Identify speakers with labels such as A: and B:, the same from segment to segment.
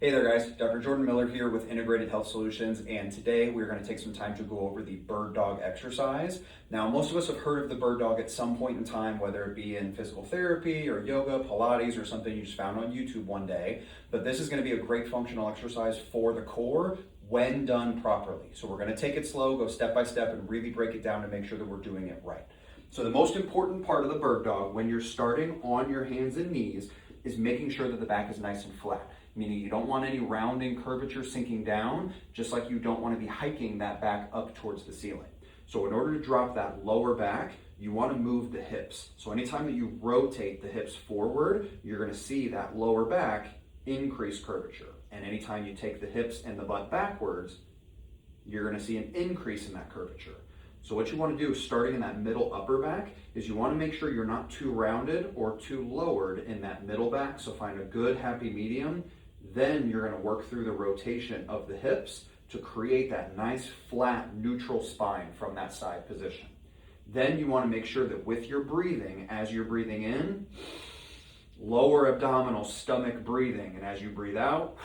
A: Hey there guys, Dr. Jordan Miller here with Integrated Health Solutions, and today we're going to take some time to go over the bird dog exercise. Now, most of us have heard of the bird dog at some point in time, whether it be in physical therapy or yoga, Pilates, or something you just found on YouTube one day, but this is going to be a great functional exercise for the core when done properly. So we're going to take it slow, go step by step, and really break it down to make sure that we're doing it right. So the most important part of the bird dog when you're starting on your hands and knees is making sure that the back is nice and flat. Meaning you don't want any rounding curvature sinking down, just like you don't want to be hiking that back up towards the ceiling. So in order to drop that lower back, you want to move the hips. So anytime that you rotate the hips forward, you're going to see that lower back increase curvature. And anytime you take the hips and the butt backwards, you're going to see an increase in that curvature. So what you want to do, starting in that middle upper back, is you want to make sure you're not too rounded or too lowered in that middle back. So find a good happy medium. Then you're going to work through the rotation of the hips to create that nice flat neutral spine from that side position. Then you want to make sure that with your breathing, as you're breathing in, lower abdominal stomach breathing, and as you breathe out,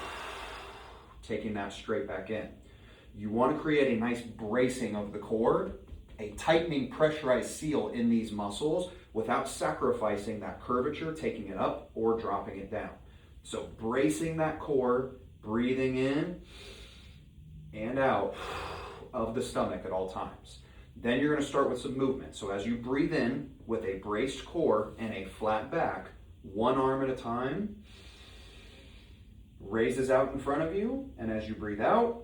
A: taking that straight back in. You want to create a nice bracing of the core, a tightening pressurized seal in these muscles without sacrificing that curvature, taking it up or dropping it down. So bracing that core, breathing in and out of the stomach at all times. Then you're going to start with some movement. So as you breathe in with a braced core and a flat back, one arm at a time, raises out in front of you, and as you breathe out,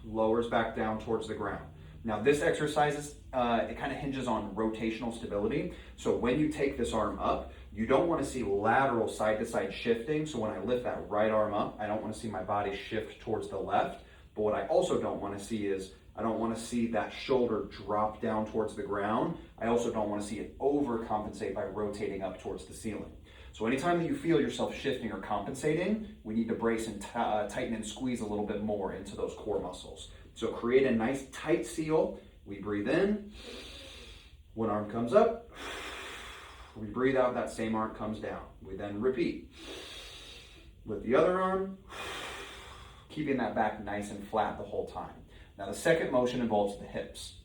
A: lowers back down towards the ground. Now this exercise, it kind of hinges on rotational stability. So when you take this arm up, you don't want to see lateral side to side shifting. So when I lift that right arm up, I don't want to see my body shift towards the left. But what I also don't want to see is, I don't want to see that shoulder drop down towards the ground. I also don't want to see it overcompensate by rotating up towards the ceiling. So anytime that you feel yourself shifting or compensating, we need to brace and tighten and squeeze a little bit more into those core muscles. So create a nice tight seal. We breathe in, one arm comes up, we breathe out, that same arm comes down. We then repeat with the other arm, keeping that back nice and flat the whole time. Now the second motion involves the hips.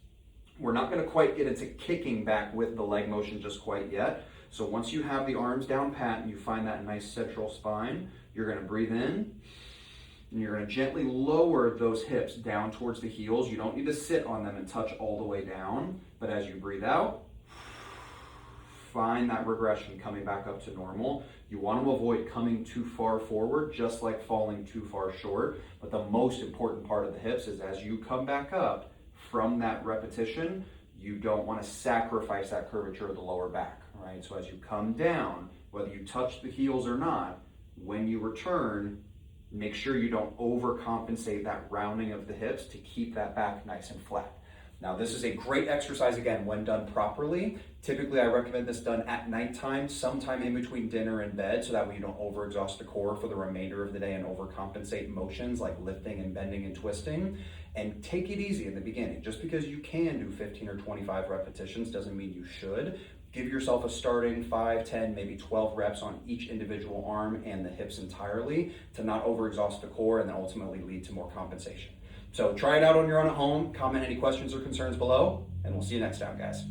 A: We're not going to quite get into kicking back with the leg motion just quite yet. So once you have the arms down pat and you find that nice central spine, you're going to breathe in and you're going to gently lower those hips down towards the heels. You don't need to sit on them and touch all the way down, but as you breathe out, find that regression coming back up to normal. You want to avoid coming too far forward, just like falling too far short. But the most important part of the hips is as you come back up from that repetition, you don't want to sacrifice that curvature of the lower back, right? So as you come down, whether you touch the heels or not, when you return, make sure you don't overcompensate that rounding of the hips to keep that back nice and flat. Now, this is a great exercise, again, when done properly. Typically, I recommend this done at nighttime, sometime in between dinner and bed, so that way you don't overexhaust the core for the remainder of the day and overcompensate motions like lifting and bending and twisting. And take it easy in the beginning. Just because you can do 15 or 25 repetitions doesn't mean you should. Give yourself a starting 5, 10, maybe 12 reps on each individual arm and the hips entirely to not overexhaust the core and then ultimately lead to more compensation. So try it out on your own at home. Comment any questions or concerns below, and we'll see you next time, guys.